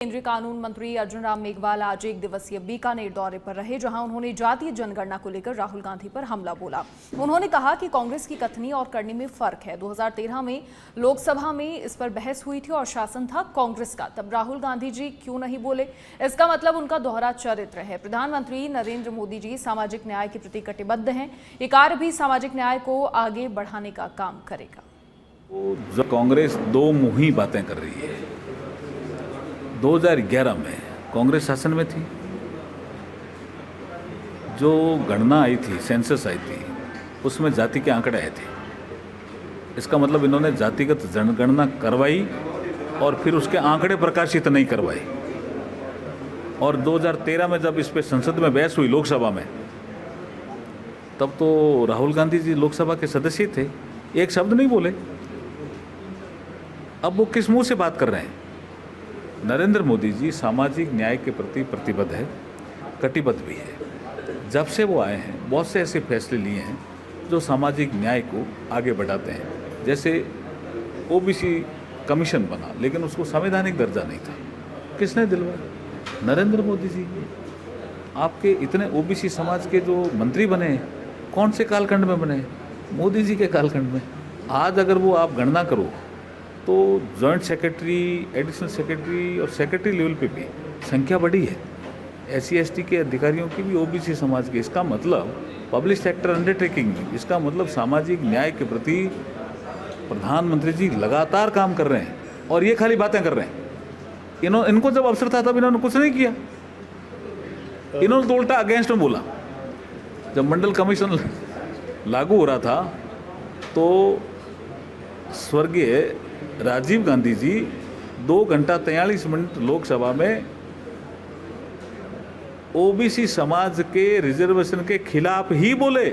केंद्रीय कानून मंत्री अर्जुन राम मेघवाल आज एक दिवसीय बीकानेर दौरे पर रहे, जहां उन्होंने जातीय जनगणना को लेकर राहुल गांधी पर हमला बोला। उन्होंने कहा कि कांग्रेस की कथनी और करनी में फर्क है। 2013 में लोकसभा में इस पर बहस हुई थी और शासन था कांग्रेस का, तब राहुल गांधी जी क्यों नहीं बोले? इसका मतलब उनका दोहरा चरित्र है। प्रधानमंत्री नरेंद्र मोदी जी सामाजिक न्याय के प्रति कटिबद्ध हैं। ये कार्य भी सामाजिक न्याय को आगे बढ़ाने का काम करेगा। कांग्रेस दो मुही बातें कर रही है। 2011 में कांग्रेस शासन में थी, जो गणना आई थी, सेंसस आई थी, उसमें जाति के आंकड़े आए थे। इसका मतलब इन्होंने जातिगत जनगणना करवाई और फिर उसके आंकड़े प्रकाशित नहीं करवाए। और 2013 में जब इस पे संसद में बहस हुई लोकसभा में, तब तो राहुल गांधी जी लोकसभा के सदस्य थे, एक शब्द नहीं बोले। अब वो किस मुंह से बात कर रहे हैं? नरेंद्र मोदी जी सामाजिक न्याय के प्रति प्रतिबद्ध है, कटिबद्ध भी है। जब से वो आए हैं, बहुत से ऐसे फैसले लिए हैं जो सामाजिक न्याय को आगे बढ़ाते हैं। जैसे ओबीसी कमीशन बना, लेकिन उसको संवैधानिक दर्जा नहीं था। किसने दिलवाया? नरेंद्र मोदी जी। आपके इतने ओबीसी समाज के जो मंत्री बने हैं, कौन से कालखंड में बने? मोदी जी के कालखंड में। आज अगर वो आप गणना करो तो जॉइंट सेक्रेटरी, एडिशनल सेक्रेटरी और सेक्रेटरी लेवल पे भी संख्या बढ़ी है। SC ST के अधिकारियों की भी ओबीसी समाज के। इसका मतलब पब्लिक सेक्टर अंडरटेकिंग में, इसका मतलब सामाजिक न्याय के प्रति प्रधानमंत्री जी लगातार काम कर रहे हैं और ये खाली बातें कर रहे हैं। इनको जब अवसर था तब इन्होंने कुछ नहीं किया। इन्होंने तो उल्टा अगेंस्ट में बोला। जब मंडल कमीशन लागू हो रहा था तो स्वर्गीय राजीव गांधी जी 2 घंटा 43 मिनट लोकसभा में ओबीसी समाज के रिजर्वेशन के खिलाफ ही बोले।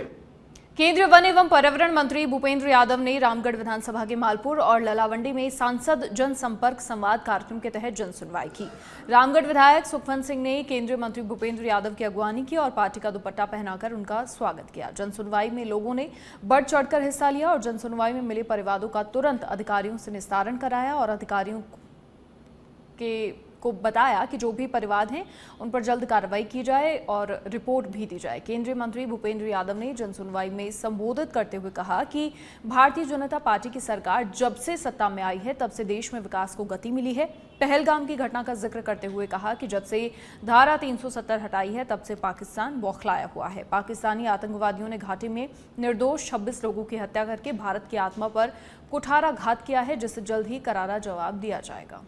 केंद्रीय वन एवं पर्यावरण मंत्री भूपेंद्र यादव ने रामगढ़ विधानसभा के मालपुर और ललावंडी में सांसद जनसंपर्क संवाद कार्यक्रम के तहत जनसुनवाई की। रामगढ़ विधायक सुखवंत सिंह ने केंद्रीय मंत्री भूपेंद्र यादव की अगवानी की और पार्टी का दुपट्टा पहनाकर उनका स्वागत किया। जनसुनवाई में लोगों ने बढ़ चढ़कर हिस्सा लिया और जनसुनवाई में मिले परिवादों का तुरंत अधिकारियों से निस्तारण कराया और अधिकारियों को बताया कि जो भी परिवाद हैं उन पर जल्द कार्रवाई की जाए और रिपोर्ट भी दी जाए। केंद्रीय मंत्री भूपेंद्र यादव ने जनसुनवाई में संबोधित करते हुए कहा कि भारतीय जनता पार्टी की सरकार जब से सत्ता में आई है तब से देश में विकास को गति मिली है। पहलगाम की घटना का जिक्र करते हुए कहा कि जब से धारा 370 हटाई है तब से पाकिस्तान बौखलाया हुआ है। पाकिस्तानी आतंकवादियों ने घाटी में निर्दोष 26 लोगों की हत्या करके भारत की आत्मा पर कुठाराघात किया है, जिसे जल्द ही करारा जवाब दिया जाएगा।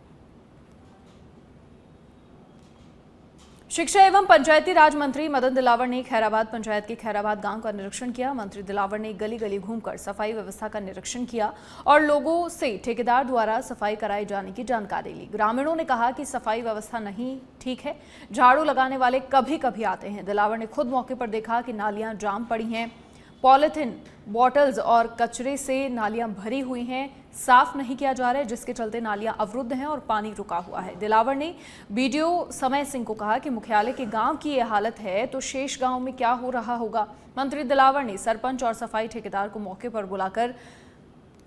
शिक्षा एवं पंचायती राज मंत्री मदन दिलावर ने खैराबाद पंचायत के खैराबाद गांव का निरीक्षण किया। मंत्री दिलावर ने गली गली घूमकर सफाई व्यवस्था का निरीक्षण किया और लोगों से ठेकेदार द्वारा सफाई कराई जाने की जानकारी ली। ग्रामीणों ने कहा कि सफाई व्यवस्था नहीं ठीक है, झाड़ू लगाने वाले कभी कभी आते हैं। दिलावर ने खुद मौके पर देखा कि नालियां जाम पड़ी हैं, पॉलिथीन, बॉटल्स और कचरे से नालियां भरी हुई हैं, साफ नहीं किया जा रहा है, जिसके चलते नालियां अवरुद्ध हैं और पानी रुका हुआ है। दिलावर ने बीडीओ समय सिंह को कहा कि मुख्यालय के गांव की यह हालत है तो शेष गांव में क्या हो रहा होगा। मंत्री दिलावर ने सरपंच और सफाई ठेकेदार को मौके पर बुलाकर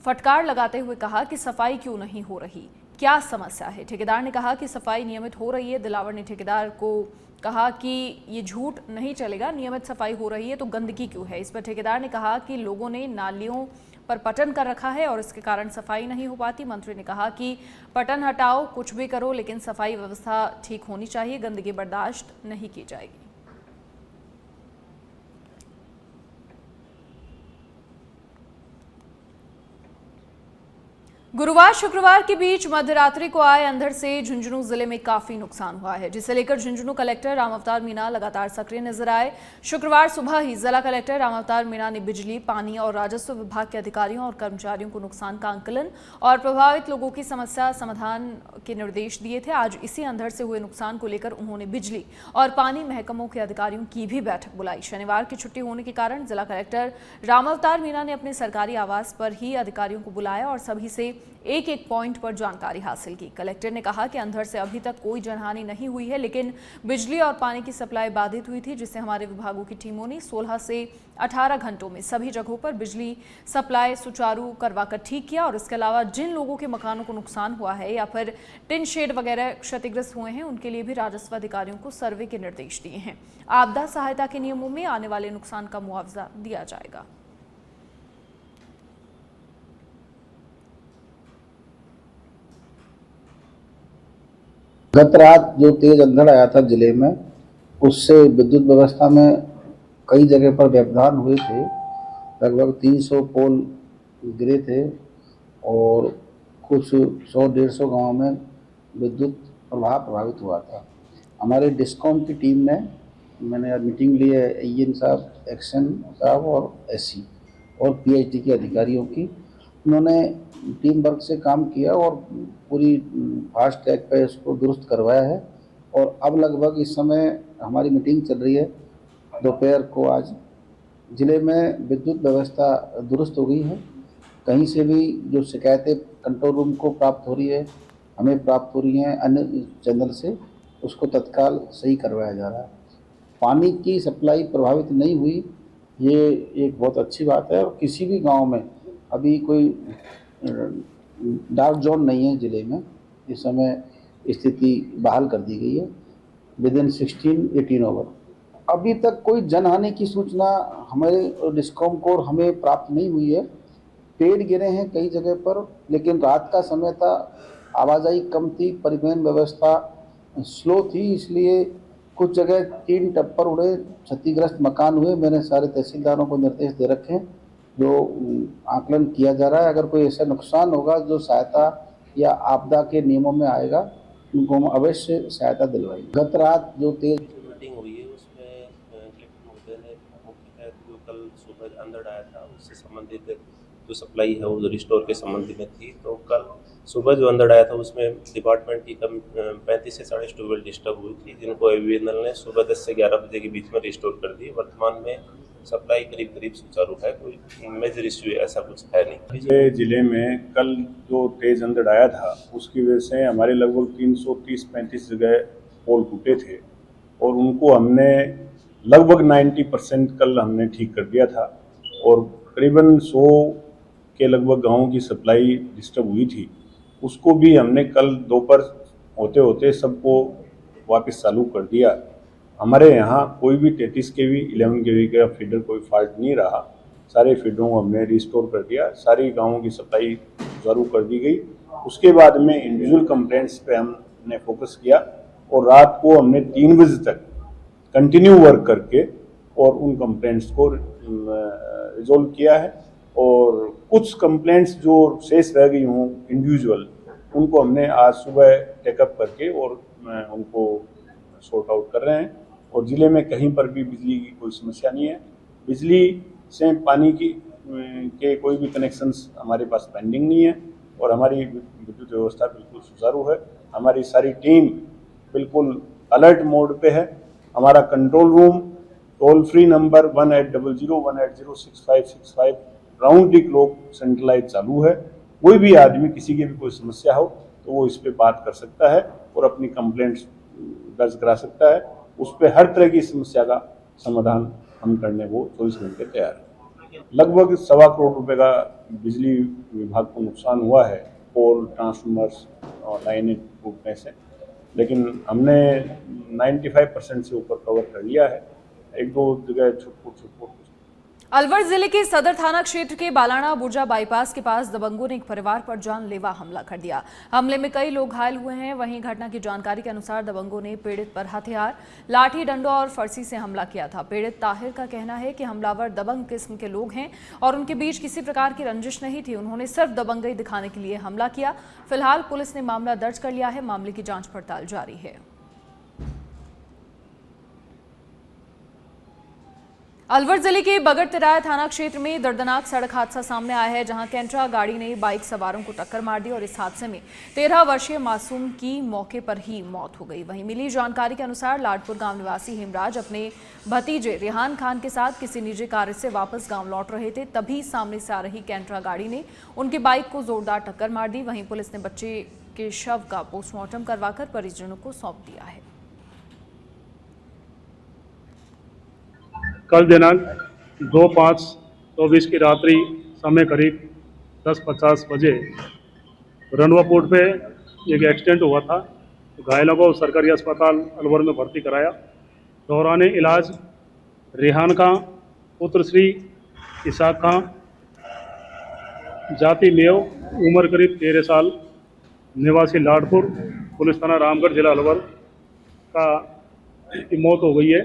फटकार लगाते हुए कहा कि सफाई क्यों नहीं हो रही, क्या समस्या है। ठेकेदार ने कहा कि सफाई नियमित हो रही है। दिलावर ने ठेकेदार को कहा कि ये झूठ नहीं चलेगा, नियमित सफाई हो रही है तो गंदगी क्यों है। इस पर ठेकेदार ने कहा कि लोगों ने नालियों पर पटन कर रखा है और इसके कारण सफाई नहीं हो पाती। मंत्री ने कहा कि पटन हटाओ, कुछ भी करो, लेकिन सफाई व्यवस्था ठीक होनी चाहिए, गंदगी बर्दाश्त नहीं की जाएगी। गुरुवार शुक्रवार के बीच मध्यरात्रि को आए अंधड़ से झुंझुनू जिले में काफी नुकसान हुआ है, जिसे लेकर झुंझुनू कलेक्टर रामावतार मीणा लगातार सक्रिय नजर आए। शुक्रवार सुबह ही जिला कलेक्टर रामावतार मीणा ने बिजली, पानी और राजस्व विभाग के अधिकारियों और कर्मचारियों को नुकसान का आंकलन और प्रभावित लोगों की समस्या समाधान के निर्देश दिए थे। आज इसी अंधड़ से हुए नुकसान को लेकर उन्होंने बिजली और पानी महकमों के अधिकारियों की भी बैठक बुलाई। शनिवार की छुट्टी होने के कारण जिला कलेक्टर रामावतार मीणा ने अपने सरकारी आवास पर ही अधिकारियों को बुलाया और सभी से एक एक पॉइंट पर जानकारी हासिल की। कलेक्टर ने कहा कि अंधड़ से अभी तक कोई जनहानि नहीं हुई है, लेकिन बिजली और पानी की सप्लाई बाधित हुई थी, जिससे हमारे विभागों की टीमों ने 16 से 18 घंटों में सभी जगहों पर बिजली सप्लाई सुचारू करवाकर ठीक किया। और इसके अलावा जिन लोगों के मकानों को नुकसान हुआ है या फिर टिन शेड वगैरह क्षतिग्रस्त हुए हैं, उनके लिए भी राजस्व अधिकारियों को सर्वे के निर्देश दिए हैं। आपदा सहायता के नियमों में आने वाले नुकसान का मुआवजा दिया जाएगा। गत रात जो तेज अंधड़ आया था जिले में, उससे विद्युत व्यवस्था में कई जगह पर व्यवधान हुए थे। लगभग 300 पोल गिरे थे और कुछ 100-150 गांव में विद्युत प्रवाह प्रभावित हुआ था। हमारे डिस्कॉम की टीम ने, मैंने मीटिंग ली है ईएन साहब, एक्शन साहब और एससी और पीएचडी के अधिकारियों की। उन्होंने टीम वर्क से काम किया और पूरी फास्ट ट्रैक पे इसको दुरुस्त करवाया है। और अब लगभग इस समय हमारी मीटिंग चल रही है दोपहर को। आज ज़िले में विद्युत व्यवस्था दुरुस्त हो गई है। कहीं से भी जो शिकायतें कंट्रोल रूम को प्राप्त हो रही है, हमें प्राप्त हो रही हैं अन्य चैनल से, उसको तत्काल सही करवाया जा रहा है। पानी की सप्लाई प्रभावित नहीं हुई, ये एक बहुत अच्छी बात है। और किसी भी गांव में अभी कोई डार्क जोन नहीं है ज़िले में। इस समय स्थिति बहाल कर दी गई है विदिन 16-18 आवर। अभी तक कोई जनहानि की सूचना हमारे डिस्कॉम को और हमें प्राप्त नहीं हुई है। पेड़ गिरे हैं कई जगह पर, लेकिन रात का समय था, आवाजाही कम थी, परिवहन व्यवस्था स्लो थी, इसलिए कुछ जगह टीन टप्पर उड़े, क्षतिग्रस्त मकान हुए। मैंने सारे तहसीलदारों को निर्देश दे रखे हैं, जो आकलन किया जा रहा है। अगर कोई ऐसा नुकसान होगा जो सहायता या आपदा के नियमों में आएगा, उनको हम अवश्य सहायता दिलवाएंगे। गत रात जो तेज मीटिंग हुई है उसमें कलेक्टर महोदय ने मुख्य जो कल सुबह अंधड़ आया था उससे संबंधित जो सप्लाई है वो रिस्टोर के संबंध में थी। तो कल सुबह जो अंधड़ आया था उसमें डिपार्टमेंट की कम 35 से 40 ट्यूबवेल डिस्टर्ब हुई थी, जिनको एवीएनएल ने सुबह 10 से 11 बजे के बीच में रिस्टोर कर दी। वर्तमान में सप्लाई करीब सुचारू है, कोई मेजर इश्यू ऐसा कुछ है नहीं। जिले में कल जो तेज अंधड़ आया था उसकी वजह से हमारे लगभग 330-35 जगह पोल टूटे थे और उनको हमने लगभग 90% कल हमने ठीक कर दिया था। और करीबन 100 के लगभग गाँवों की सप्लाई डिस्टर्ब हुई थी, उसको भी हमने कल दोपहर होते होते सबको वापस चालू कर दिया। हमारे यहाँ कोई भी 33 kV 11 kV का फीडर कोई फॉल्ट नहीं रहा, सारे फीडरों को हमने रिस्टोर कर दिया, सारी गाँवों की सप्लाई चालू कर दी गई। उसके बाद में इंडिविजुअल कंप्लेंट्स पे हमने फोकस किया और रात को हमने 3 बजे तक कंटिन्यू वर्क करके और उन कंप्लेंट्स को रिजोल्व किया है। और कुछ कंप्लेंट्स जो शेष रह गई हों इंडिविजुअल, उनको हमने आज सुबह टेकअप करके और उनको सॉर्ट आउट कर रहे हैं। और ज़िले में कहीं पर भी बिजली की कोई समस्या नहीं है। बिजली से पानी की के कोई भी कनेक्शंस हमारे पास पेंडिंग नहीं है और हमारी विद्युत व्यवस्था बिल्कुल सुचारू है। हमारी सारी टीम बिल्कुल अलर्ट मोड पे है। हमारा control room toll free number 1800-180-6565 round the clock centralise चालू है। कोई भी आदमी, किसी की भी कोई समस्या हो तो वो इस पे बात कर सकता है और अपनी कंप्लेंट्स दर्ज करा सकता है। उस पर हर तरह की समस्या का समाधान हम करने को 24 घंटे तैयार हैं। लगभग 1.25 करोड़ रुपए का बिजली विभाग को नुकसान हुआ है पोल, ट्रांसफार्मर्स और लाइनें टूटने से, लेकिन हमने 95% से ऊपर कवर कर लिया है। 1-2 जगह छुटपुट। अलवर जिले के सदर थाना क्षेत्र के बालाना बुर्जा बाईपास के पास दबंगों ने एक परिवार पर जानलेवा हमला कर दिया। हमले में कई लोग घायल हुए हैं। वहीं घटना की जानकारी के अनुसार दबंगों ने पीड़ित पर हथियार, लाठी डंडों और फरसी से हमला किया था। पीड़ित ताहिर का कहना है कि हमलावर दबंग किस्म के लोग हैं और उनके बीच किसी प्रकार की रंजिश नहीं थी। उन्होंने सिर्फ दबंगई दिखाने के लिए हमला किया। फिलहाल पुलिस ने मामला दर्ज कर लिया है। मामले की जांच पड़ताल जारी है। अलवर जिले के बगड़ तिराया थाना क्षेत्र में दर्दनाक सड़क हादसा सामने आया है, जहां कैंट्रा गाड़ी ने बाइक सवारों को टक्कर मार दी और इस हादसे में 13 वर्षीय मासूम की मौके पर ही मौत हो गई। वहीं मिली जानकारी के अनुसार लाडपुर गांव निवासी हेमराज अपने भतीजे रेहान खान के साथ किसी निजी कार्य से वापस गांव लौट रहे थे, तभी सामने से आ रही कैंट्रा गाड़ी ने उनकी बाइक को जोरदार टक्कर मार दी। वहीं पुलिस ने बच्चे के शव का पोस्टमार्टम करवाकर परिजनों को सौंप दिया है। कल दिनांक 2/5/24 की रात्रि समय करीब 10:50 बजे रनवा पोर्ट पे एक एक्सीडेंट हुआ था। तो घायलों को सरकारी अस्पताल अलवर में भर्ती कराया। दौरान इलाज रेहान खां पुत्र श्री इसाक खां, जाति मेव, उम्र करीब 13 साल, निवासी लाडपुर, पुलिस थाना रामगढ़, जिला अलवर का मौत हो गई है।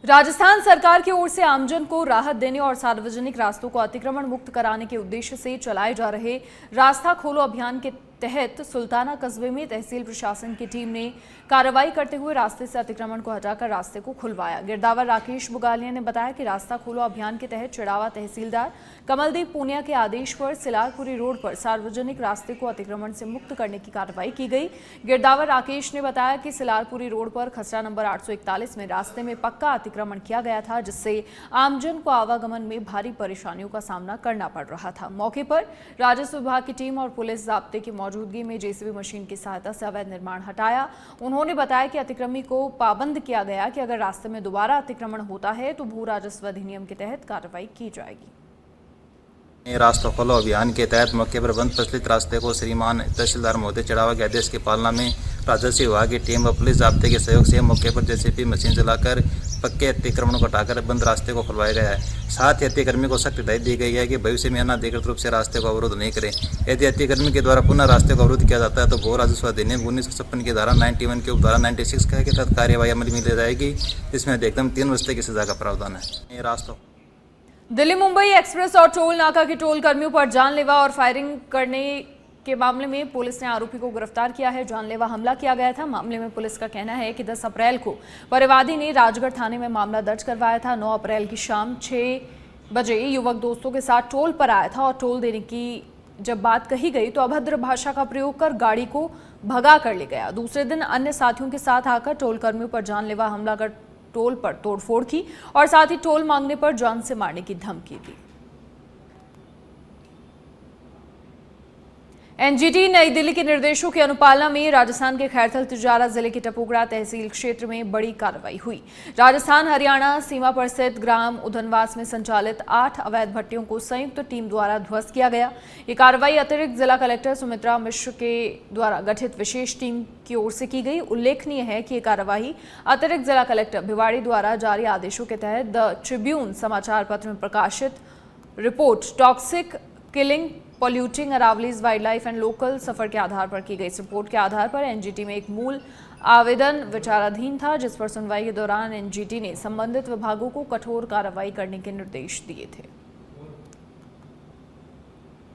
राजस्थान सरकार की ओर से आमजन को राहत देने और सार्वजनिक रास्तों को अतिक्रमण मुक्त कराने के उद्देश्य से चलाए जा रहे रास्ता खोलो अभियान के तहत सुल्ताना कस्बे में तहसील प्रशासन की टीम ने कार्रवाई करते हुए रास्ते से अतिक्रमण को हटाकर रास्ते को खुलवाया। गिरदावर राकेश बुगालिया ने बताया कि रास्ता खोलो अभियान के तहत चिड़ावा तहसीलदार कमलदीप पूनिया के आदेश पर सिलारपुरी रोड पर सार्वजनिक रास्ते को अतिक्रमण से मुक्त करने की कार्रवाई की गई। गिरदावर राकेश ने बताया कि सिलारपुरी रोड पर खसरा नंबर 841 में रास्ते में पक्का अतिक्रमण किया गया था, जिससे आमजन को आवागमन में भारी परेशानियों का सामना करना पड़ रहा था। मौके पर राजस्व विभाग की टीम और पुलिस जाब्ते की मौजूदगी में जेसीबी मशीन की सहायता से अवैध निर्माण हटाया। उन्होंने बताया कि अतिक्रमी को पाबंद किया गया कि अगर रास्ते में दोबारा अतिक्रमण होता है तो भू राजस्व अधिनियम के तहत कार्रवाई की जाएगी। रास्ता खोलो अभियान के तहत मौके पर बंद प्रचलित रास्ते को श्रीमान तहसीलदार महोदय चिड़ावा के आदेश की पालना में राजस्व विभाग की टीम व पुलिस जाब्ते के सहयोग से मौके पर जेसीबी मशीन चलाकर पक्के अतिक्रमण को हटाकर बंद रास्ते को खुलवाया गया है। साथ ही अतिक्रमी को सख्त हिदायत दी गई है कि भविष्य में अनाधिकृत रूप से रास्ते को अवरोध नहीं करें। यदि अतिक्रमी के द्वारा पुनः रास्ते को अवरोध किया जाता है तो भू राजस्व अधिनियम 1956 की धारा 91 के उपधारा 96 के तहत कार्यवाही अमल में ली जाएगी, जिसमें अधिकतम 3 वर्ष की सजा का प्रावधान है। रास्ता दिल्ली मुंबई एक्सप्रेस और टोल नाका के टोल कर्मियों पर जानलेवा और फायरिंग करने के मामले में पुलिस ने आरोपी को गिरफ्तार किया है। जानलेवा हमला किया गया था। मामले में पुलिस का कहना है कि 10 अप्रैल को परिवादी ने राजगढ़ थाने में मामला दर्ज करवाया था। 9 अप्रैल की शाम 6 बजे युवक दोस्तों के साथ टोल पर आया था और टोल देने की जब बात कही गई तो अभद्र भाषा का प्रयोग कर गाड़ी को भगा कर ले गया। दूसरे दिन अन्य साथियों के साथ आकर टोल कर्मियों पर जानलेवा हमला कर टोल पर तोड़फोड़ की और साथ ही टोल मांगने पर जान से मारने की धमकी दी। एनजीटी नई दिल्ली के निर्देशों की अनुपालना में राजस्थान के खैरथल तिजारा जिले के टपुगड़ा तहसील क्षेत्र में बड़ी कार्रवाई हुई। राजस्थान हरियाणा सीमा पर स्थित ग्राम उधनवास में संचालित 8 अवैध भट्टियों को संयुक्त टीम द्वारा ध्वस्त किया गया। ये कार्रवाई अतिरिक्त जिला कलेक्टर सुमित्रा मिश्र के द्वारा गठित विशेष टीम की ओर से की गई। उल्लेखनीय है कि ये कार्रवाई अतिरिक्त जिला कलेक्टर भिवाड़ी द्वारा जारी आदेशों के तहत द ट्रिब्यून समाचार पत्र में प्रकाशित report toxic killing polluting Aravallis wildlife and local suffer के आधार पर की गई। इस रिपोर्ट के आधार पर एनजीटी में एक मूल आवेदन विचाराधीन था, जिस पर सुनवाई के दौरान एनजीटी ने संबंधित विभागों को कठोर कार्रवाई करने के निर्देश दिए थे।